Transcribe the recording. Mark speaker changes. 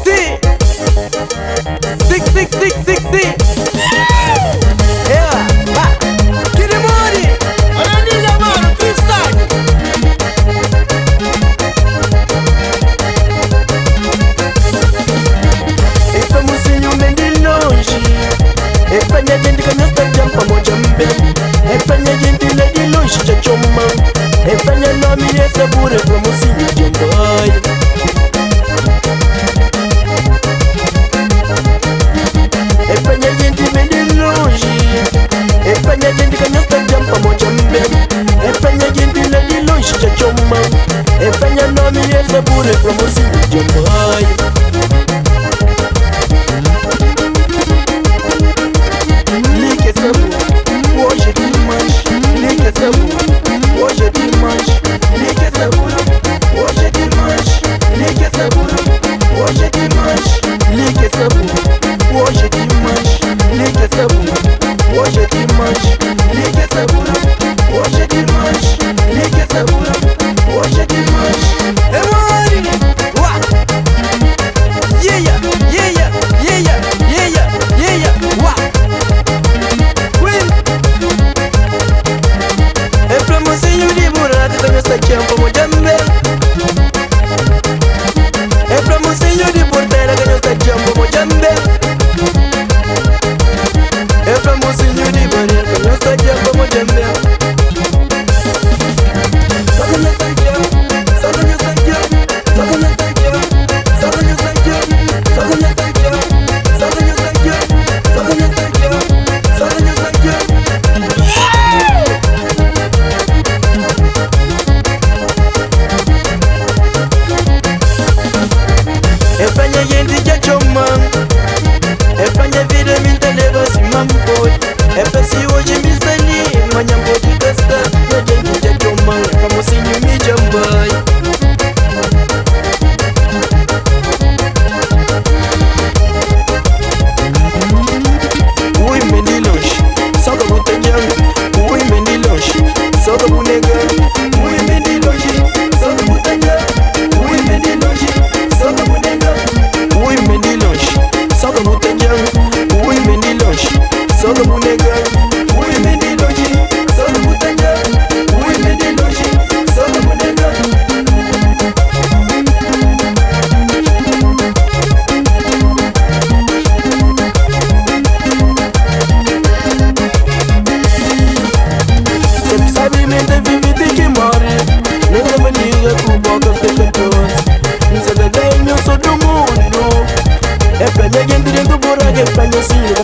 Speaker 1: Sim. Sim. Que demore.
Speaker 2: Olha, mano, freestyle.
Speaker 1: Essa mocinho vem de longe. Essa minha gente que não está jampa mojambe. Essa minha gente lá de longe já choma. Essa minha nome é sabura pra mocinho de boy. Essa minha gente vem de longe. Essa minha gente que não está jampa mojambe. Essa minha gente lá de longe já choma. Essa minha nome é sabura pra mocinho de boy. Hoje é demais, liga sabor. Hoje é demais, liga sabor. Hoje é demais, liga sabor. Hoje é demais, liga sabor. Hoje é demais, liga sabor. Hoje é demais, liga sabor. Hoje é demais, liga sabor. Hoje é demais. É mori, wa. Yeah, wa. Mocinho de buraco, tenho essa champa mojambe. É pra mocinho de porteira, tenho essa champa mojambe. É pra mocinho de barreira, tenho essa champa mojambe. Só que nessa champa, só que nessa champa, só que nessa champa, só que nessa champa, só que nessa champa, só que nessa champa, só que nessa champa, só que nessa champa. Efanya yendi ja choma. Efanya vida minta leva si mamboy. Efasi hoje me sali, manhã pode gastar. Ya yendi ja choma, como se não me jambai. Ui meninos, só do botelhão. Ui meninos, só do bonega. Ui meninos, só do botelhão. Ui meninos, só do bonega. Ui meninos, só do botelhão. Ui meninos, só do bonega. Ui meninos, só do botelhão. Ui meninos, só do bonega. Sempre sabe mente vive de que morre. Não leva liga com boca pecador. Não sabe bem, eu sou do mundo. É pra minha gente dentro do buraco. É pra minha filha,